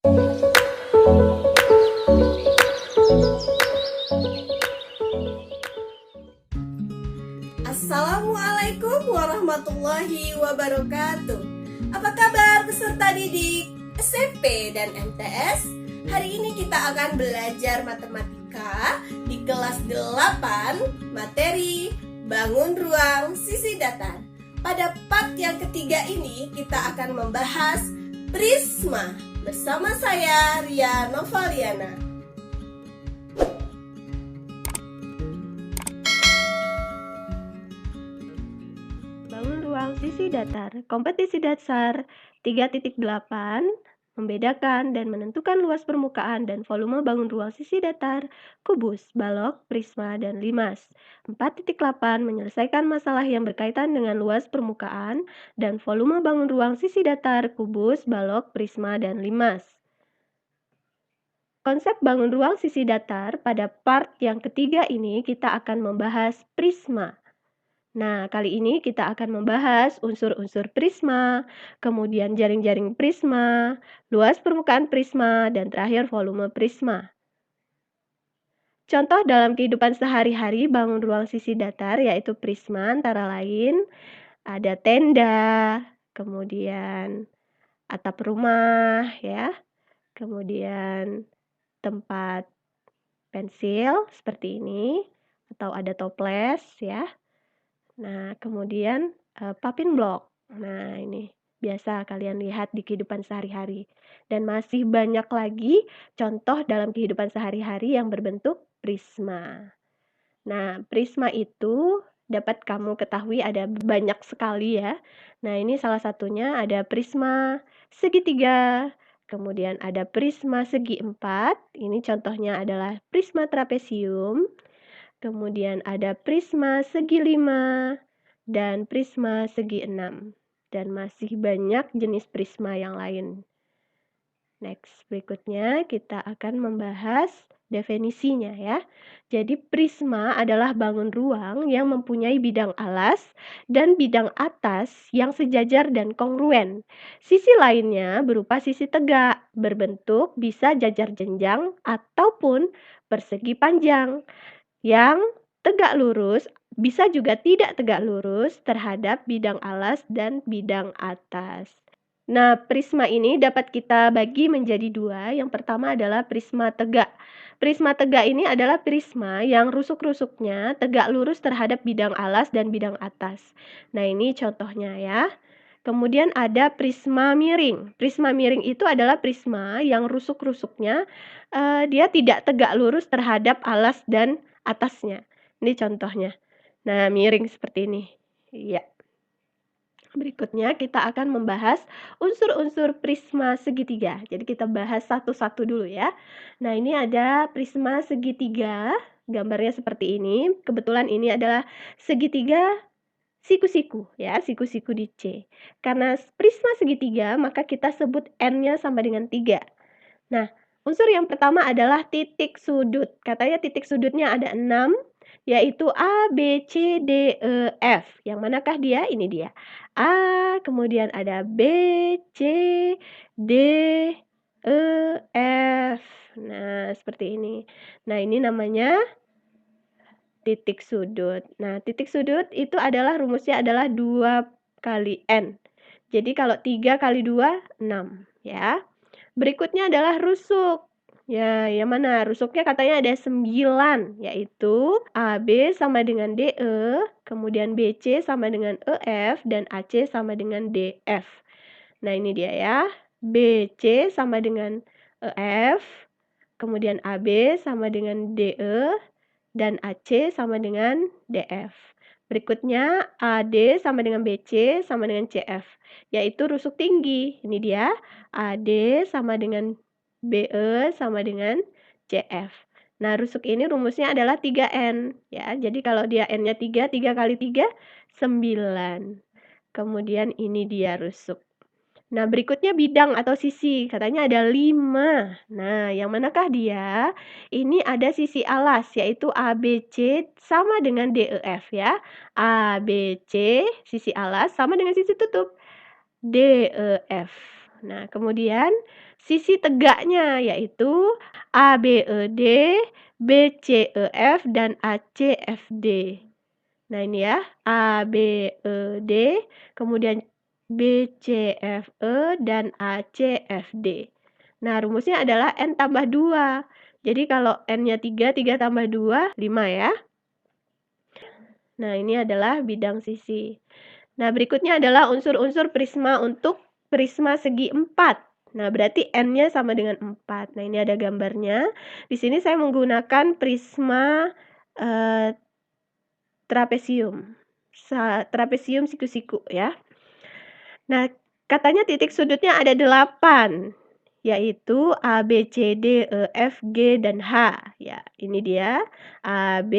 Assalamualaikum warahmatullahi wabarakatuh. Apa kabar peserta didik SMP dan MTS? Hari ini kita akan belajar matematika di kelas 8 materi bangun ruang sisi datar. Pada part yang ketiga ini kita akan membahas prisma bersama saya Ria Novaliana. Bangun ruang sisi datar. Kompetisi dasar 3.8 membedakan dan menentukan luas permukaan dan volume bangun ruang sisi datar, kubus, balok, prisma, dan limas. 4.8 menyelesaikan masalah yang berkaitan dengan luas permukaan dan volume bangun ruang sisi datar, kubus, balok, prisma, dan limas. Konsep bangun ruang sisi datar pada part yang ketiga ini kita akan membahas prisma. Nah, kali ini kita akan membahas unsur-unsur prisma, kemudian jaring-jaring prisma, luas permukaan prisma, dan terakhir volume prisma. Contoh dalam kehidupan sehari-hari bangun ruang sisi datar yaitu prisma antara lain ada tenda, kemudian atap rumah ya, kemudian tempat pensil seperti ini atau ada toples ya. Nah, kemudian papin blok. Nah, ini biasa kalian lihat di kehidupan sehari-hari. Dan masih banyak lagi contoh dalam kehidupan sehari-hari yang berbentuk prisma. Nah, prisma itu dapat kamu ketahui ada banyak sekali ya. Nah, ini salah satunya ada prisma segitiga, kemudian ada prisma segi 4. Ini contohnya adalah prisma trapesium. Kemudian ada prisma segi 5 dan prisma segi 6. Dan masih banyak jenis prisma yang lain. Next, berikutnya kita akan membahas definisinya ya. Jadi prisma adalah bangun ruang yang mempunyai bidang alas dan bidang atas yang sejajar dan kongruen. Sisi lainnya berupa sisi tegak, berbentuk bisa jajar jenjang ataupun persegi panjang. Yang tegak lurus bisa juga tidak tegak lurus terhadap bidang alas dan bidang atas. Nah, prisma ini dapat kita bagi menjadi dua. Yang pertama adalah prisma tegak. Prisma tegak ini adalah prisma yang rusuk-rusuknya tegak lurus terhadap bidang alas dan bidang atas. Nah, ini contohnya ya. Kemudian ada prisma miring. Prisma miring itu adalah prisma yang rusuk-rusuknya dia tidak tegak lurus terhadap alas dan atasnya. Ini contohnya. Nah, miring seperti ini. Iya. Berikutnya kita akan membahas unsur-unsur prisma segitiga. Jadi kita bahas satu-satu dulu ya. Nah, ini ada prisma segitiga. Gambarnya seperti ini. Kebetulan ini adalah segitiga siku-siku ya, siku-siku di C. Karena prisma segitiga, maka kita sebut N-nya sama dengan 3. Nah, unsur yang pertama adalah titik sudut. Katanya titik sudutnya ada 6, yaitu A, B, C, D, E, F. Yang manakah dia? Ini dia. A, kemudian ada B, C, D, E, F. Nah, seperti ini. Nah, ini namanya titik sudut. Nah, titik sudut itu adalah rumusnya adalah 2 kali N. Jadi kalau 3 kali 2, 6 ya. Berikutnya adalah rusuk. Ya, yang mana? Rusuknya katanya ada 9, yaitu AB sama dengan DE, kemudian BC sama dengan EF, dan AC sama dengan DF. Nah, ini dia ya. BC sama dengan EF, kemudian AB sama dengan DE, dan AC sama dengan DF. Berikutnya AD sama dengan BC sama dengan CF, yaitu rusuk tinggi. Ini dia, AD sama dengan BE sama dengan CF. Nah, rusuk ini rumusnya adalah 3N ya. Jadi kalau dia N-nya 3, 3 kali 3 9. Kemudian ini dia rusuk. Nah, berikutnya bidang atau sisi. Katanya ada 5. Nah, yang manakah dia? Ini ada sisi alas, yaitu ABC sama dengan DEF ya. ABC, sisi alas, sama dengan sisi tutup, DEF. Nah, kemudian sisi tegaknya, yaitu ABED, BCEF, dan ACFD. Nah, ini ya, ABED, kemudian BCFE, dan ACFD. Nah, rumusnya adalah N tambah 2. Jadi kalau N-nya 3, 3 tambah 2, 5 ya. Nah, ini adalah bidang sisi. Nah, berikutnya adalah unsur-unsur prisma untuk prisma segi 4. Nah, berarti N-nya sama dengan 4. Nah, ini ada gambarnya. Di sini saya menggunakan prisma trapesium. Trapesium siku-siku ya. Nah, katanya titik sudutnya ada 8, yaitu A, B, C, D, E, F, G, dan H. Ya, ini dia. A, B,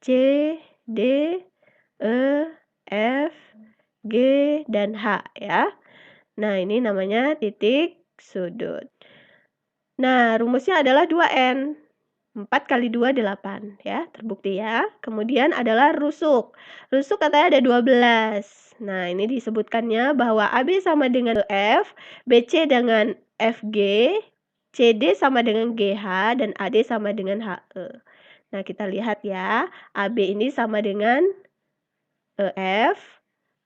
C, D, E, F, G, dan H ya. Nah, ini namanya titik sudut. Nah, rumusnya adalah 2N. 4 kali 2, 8 ya, terbukti ya. Kemudian adalah rusuk. Rusuk katanya ada 12. Nah, ini disebutkannya bahwa AB sama dengan EF, BC dengan FG, CD sama dengan GH, dan AD sama dengan HE. Nah, kita lihat ya, AB ini sama dengan EF,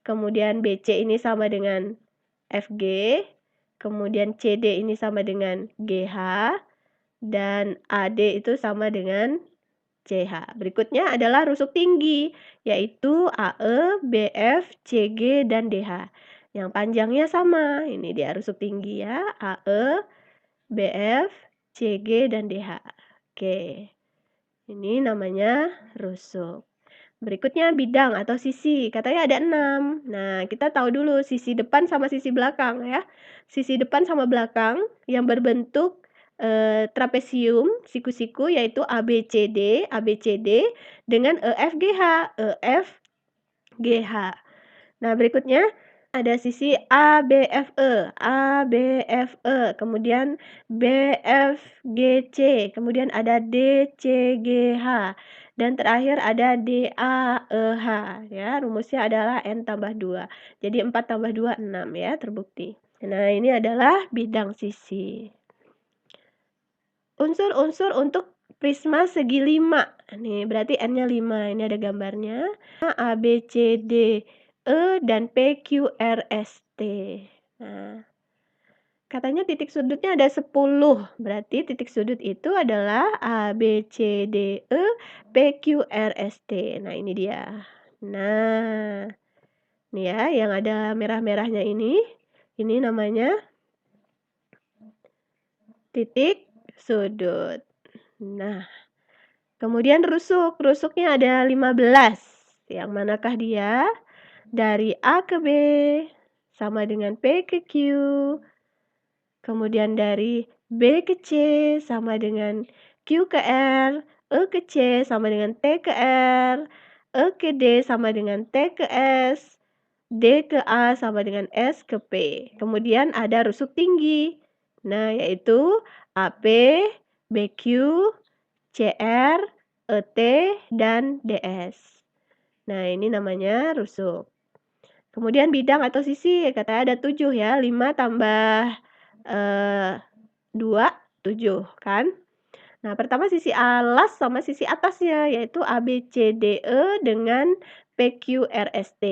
kemudian BC ini sama dengan FG, kemudian CD ini sama dengan GH, dan AD itu sama dengan CH. Berikutnya adalah rusuk tinggi, yaitu AE, BF, CG, dan DH. Yang panjangnya sama, ini dia rusuk tinggi ya, AE, BF, CG, dan DH. Oke, ini namanya rusuk. Berikutnya bidang atau sisi, katanya ada 6. Nah, kita tahu dulu sisi depan sama sisi belakang ya. Sisi depan sama belakang yang berbentuk trapesium, siku-siku, yaitu ABCD, ABCD dengan EFGH, EFGH. Nah, berikutnya ada sisi ABFE, ABFE, kemudian BFGC, kemudian ada DCGH, dan terakhir ada DAEH ya. Rumusnya adalah N tambah 2. Jadi 4 tambah 2, 6 ya, terbukti. Nah, ini adalah bidang sisi. Unsur-unsur untuk prisma segi 5. Nih, berarti N-nya 5. Ini ada gambarnya. A, B, C, D, E, dan P, Q, R, S, T. Nah, katanya titik sudutnya ada 10. Berarti titik sudut itu adalah A, B, C, D, E, P, Q, R, S, T. Nah, ini dia. Nah, ini ya yang ada merah-merahnya ini namanya titik sudut. Nah, kemudian rusuk. Rusuknya ada 15. Yang manakah dia? Dari A ke B sama dengan P ke Q. Kemudian dari B ke C sama dengan Q ke R. E ke C sama dengan T ke R. E ke D sama dengan T ke S. D ke A sama dengan S ke P. Kemudian ada rusuk tinggi. Nah, yaitu AP, BQ, CR, ET, dan DS. Nah, ini namanya rusuk. Kemudian bidang atau sisi, katanya ada 7 ya. 5 tambah 2, 7 kan. Nah, pertama sisi alas sama sisi atasnya, yaitu ABCDE dengan PQRST.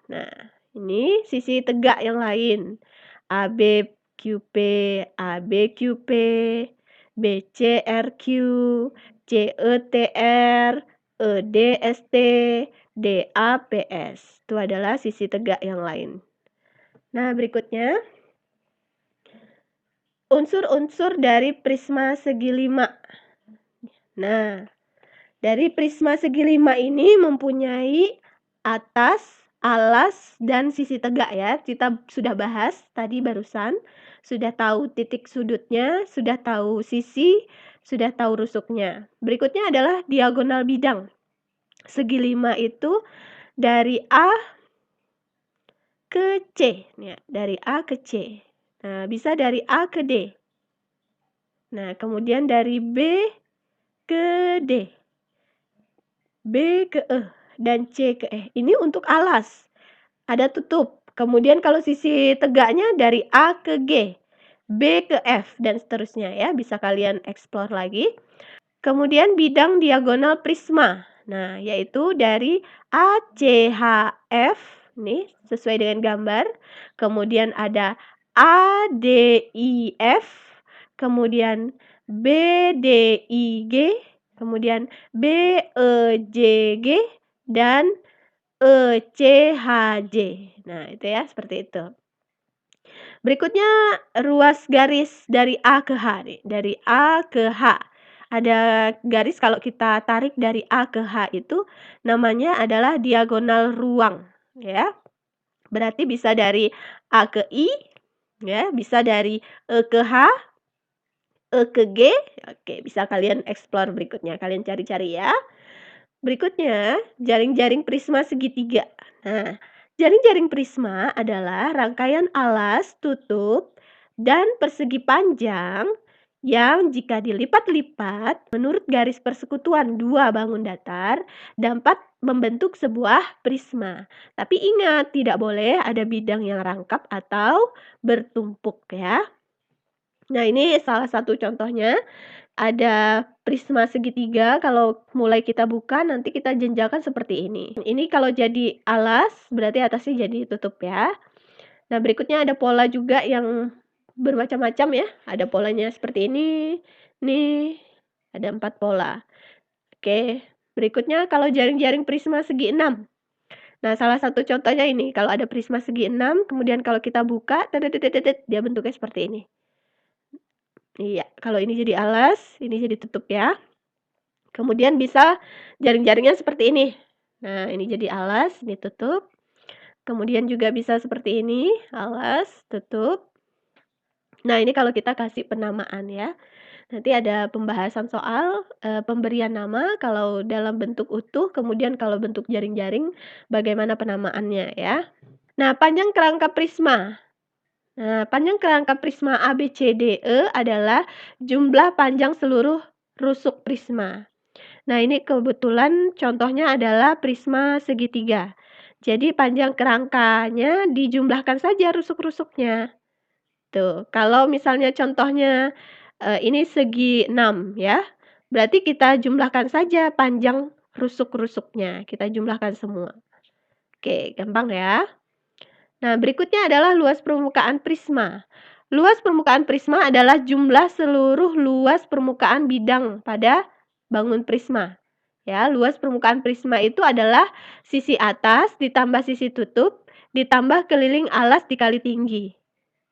Nah, ini sisi tegak yang lain. ABQP, ABQP, BCRQ, CETR, EDST, DAPS. Itu adalah sisi tegak yang lain. Nah, berikutnya unsur-unsur dari prisma segi 5. Nah, dari prisma segi 5 ini mempunyai atas, alas, dan sisi tegak ya. Kita sudah bahas tadi barusan. Sudah tahu titik sudutnya, sudah tahu sisi, sudah tahu rusuknya. Berikutnya adalah diagonal bidang. Segi 5 itu dari A ke C. Ya, dari A ke C. Nah, bisa dari A ke D. Nah, kemudian dari B ke D. B ke E. Dan C ke E. Ini untuk alas. Ada tutup. Kemudian kalau sisi tegaknya dari A ke G. B ke F, dan seterusnya ya, bisa kalian explore lagi. Kemudian bidang diagonal prisma. Nah, yaitu dari ACHF, nih sesuai dengan gambar. Kemudian ada ADIF, kemudian BDIG, kemudian BEJG, dan ECHJ. Nah, itu ya, seperti itu. Berikutnya ruas garis dari A ke H nih, dari A ke H. Ada garis kalau kita tarik dari A ke H itu namanya adalah diagonal ruang, ya. Berarti bisa dari A ke I, ya, bisa dari E ke H, E ke G. Oke, bisa kalian explore berikutnya, kalian cari-cari ya. Berikutnya, jaring-jaring prisma segitiga. Nah, jaring-jaring prisma adalah rangkaian alas, tutup, dan persegi panjang yang jika dilipat-lipat menurut garis persekutuan dua bangun datar dapat membentuk sebuah prisma. Tapi ingat, tidak boleh ada bidang yang rangkap atau bertumpuk ya. Nah, ini salah satu contohnya. Ada prisma segitiga, kalau mulai kita buka nanti kita jenjalkan seperti ini. Ini kalau jadi alas, berarti atasnya jadi tutup ya. Nah, berikutnya ada pola juga yang bermacam-macam ya. Ada polanya seperti ini, nih, ada 4 pola. Oke, berikutnya kalau jaring-jaring prisma segi 6. Nah, salah satu contohnya ini, kalau ada prisma segi 6, kemudian kalau kita buka, dia bentuknya seperti ini. Iya, kalau ini jadi alas, ini jadi tutup ya. Kemudian bisa jaring-jaringnya seperti ini. Nah, ini jadi alas, ini tutup. Kemudian juga bisa seperti ini, alas, tutup. Nah, ini kalau kita kasih penamaan ya. Nanti ada pembahasan soal pemberian nama kalau dalam bentuk utuh, kemudian kalau bentuk jaring-jaring bagaimana penamaannya ya. Nah, panjang kerangka prisma. Nah, panjang kerangka prisma ABCDE adalah jumlah panjang seluruh rusuk prisma. Nah, ini kebetulan contohnya adalah prisma segitiga. Jadi panjang kerangkanya dijumlahkan saja rusuk-rusuknya. Tuh, kalau misalnya contohnya ini segi 6 ya. Berarti kita jumlahkan saja panjang rusuk-rusuknya. Kita jumlahkan semua. Oke, gampang ya. Nah, berikutnya adalah luas permukaan prisma. Luas permukaan prisma adalah jumlah seluruh luas permukaan bidang pada bangun prisma. Ya, luas permukaan prisma itu adalah sisi atas ditambah sisi tutup ditambah keliling alas dikali tinggi.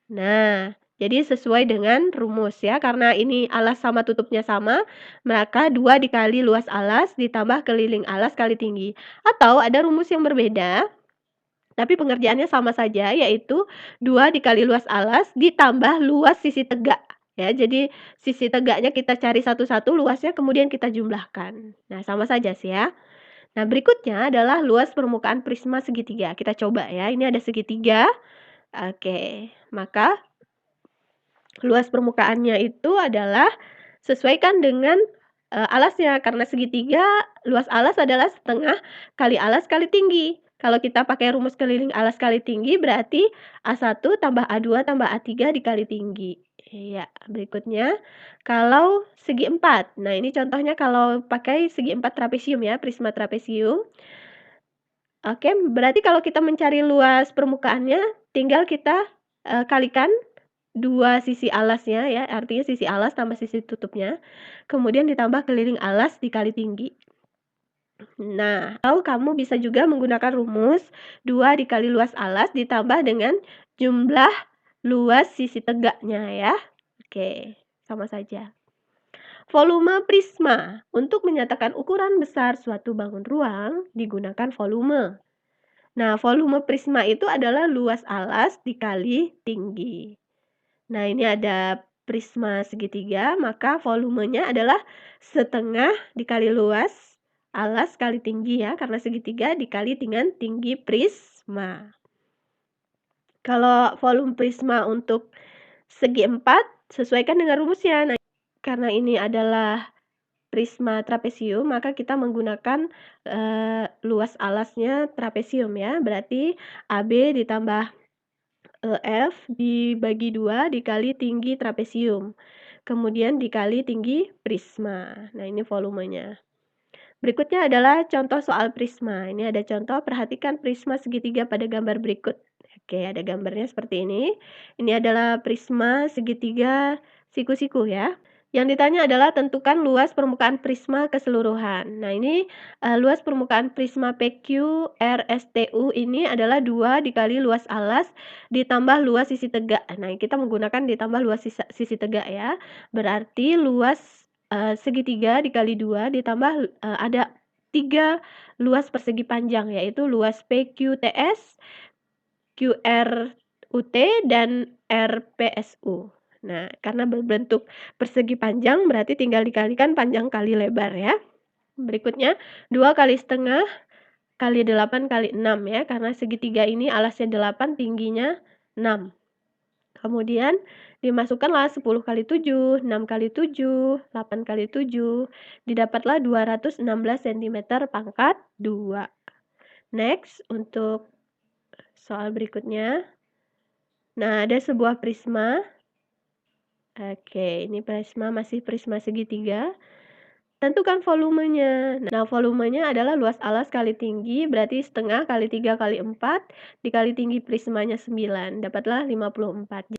Nah, jadi sesuai dengan rumus ya, karena ini alas sama tutupnya sama, maka 2 dikali luas alas ditambah keliling alas kali tinggi. Atau ada rumus yang berbeda, tapi pengerjaannya sama saja, yaitu 2 dikali luas alas ditambah luas sisi tegak. Ya, jadi sisi tegaknya kita cari satu-satu luasnya kemudian kita jumlahkan. Nah, sama saja sih ya. Nah, berikutnya adalah luas permukaan prisma segitiga. Kita coba ya, ini ada segitiga. Oke, maka luas permukaannya itu adalah sesuaikan dengan alasnya. Karena segitiga, luas alas adalah setengah kali alas kali tinggi. Kalau kita pakai rumus keliling alas kali tinggi, berarti A1 tambah A2 tambah A3 dikali tinggi. Iya, berikutnya kalau segi 4. Nah, ini contohnya kalau pakai segi 4 trapesium ya, prisma trapesium. Oke, berarti kalau kita mencari luas permukaannya, tinggal kita kalikan 2 sisi alasnya ya, artinya sisi alas tambah sisi tutupnya, kemudian ditambah keliling alas dikali tinggi. Nah, atau kamu bisa juga menggunakan rumus 2 dikali luas alas ditambah dengan jumlah luas sisi tegaknya ya. Oke, sama saja. Volume prisma. Untuk menyatakan ukuran besar suatu bangun ruang, digunakan volume. Nah, volume prisma itu adalah luas alas dikali tinggi. Nah, ini ada prisma segitiga, maka volumenya adalah setengah dikali luas alas kali tinggi ya, karena segitiga dikali dengan tinggi prisma. Kalau volume prisma untuk segi 4, sesuaikan dengan rumusnya. Nah, karena ini adalah prisma trapesium, maka kita menggunakan luas alasnya trapesium ya, berarti AB ditambah EF dibagi 2 dikali tinggi trapesium. Kemudian dikali tinggi prisma. Nah, ini volumenya. Berikutnya adalah contoh soal prisma. Ini ada contoh, perhatikan prisma segitiga pada gambar berikut. Oke, ada gambarnya seperti ini. Ini adalah prisma segitiga siku-siku ya. Yang ditanya adalah tentukan luas permukaan prisma keseluruhan. Nah, ini luas permukaan prisma PQRSTU ini adalah 2 dikali luas alas ditambah luas sisi tegak. Nah, kita menggunakan ditambah luas sisi tegak ya. Berarti luas segitiga dikali 2 ditambah ada 3 luas persegi panjang, yaitu luas PQTS, QRUT, dan RPSU. Nah, karena berbentuk persegi panjang berarti tinggal dikalikan panjang kali lebar ya. Berikutnya 2 kali setengah kali 8 kali 6 ya, karena segitiga ini alasnya 8, tingginya 6. Kemudian dimasukkanlah 10 kali 7, 6 kali 7, 8 kali 7, didapatlah 216 cm pangkat 2. Next, untuk soal berikutnya. Nah, ada sebuah prisma. Oke, ini prisma masih prisma segitiga. Tentukan volumenya. Nah, volumenya adalah luas alas kali tinggi, berarti setengah kali 3 kali 4, dikali tinggi prismanya 9, dapatlah 54.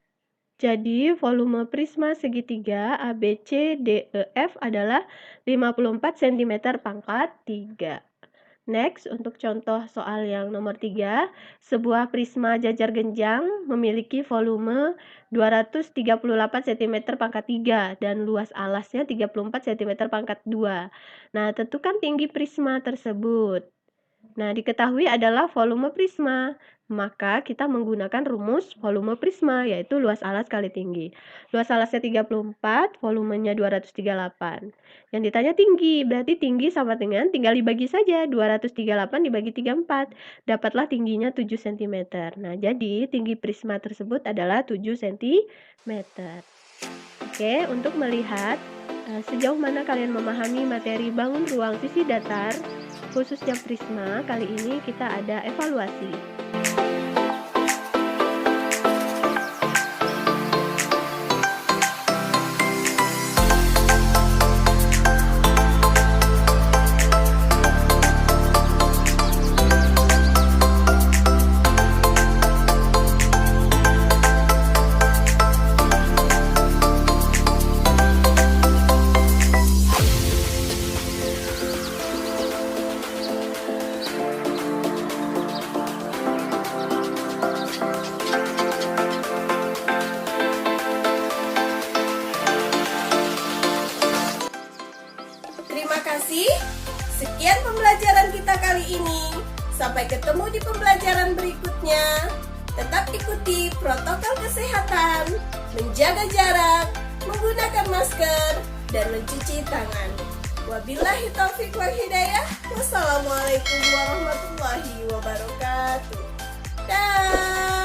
Jadi, volume prisma segitiga ABCDEF adalah 54 cm pangkat 3. Next, untuk contoh soal yang nomor 3, sebuah prisma jajar genjang memiliki volume 238 cm pangkat 3 dan luas alasnya 34 cm pangkat 2. Nah, tentukan tinggi prisma tersebut. Nah, diketahui adalah volume prisma. Maka kita menggunakan rumus volume prisma, yaitu luas alas kali tinggi. Luas alasnya 34, volumenya 238. Yang ditanya tinggi, berarti tinggi sama dengan tinggal dibagi saja, 238 dibagi 34. Dapatlah tingginya 7 cm. Nah, jadi tinggi prisma tersebut adalah 7 cm. Oke, untuk melihat sejauh mana kalian memahami materi bangun ruang sisi datar, khususnya prisma, kali ini kita ada evaluasi. Terima kasih. Sekian pembelajaran kita kali ini. Sampai ketemu di pembelajaran berikutnya. Tetap ikuti protokol kesehatan, menjaga jarak, menggunakan masker, dan mencuci tangan. Wabillahi taufiq wal hidayah. Wassalamualaikum warahmatullahi wabarakatuh. Dah.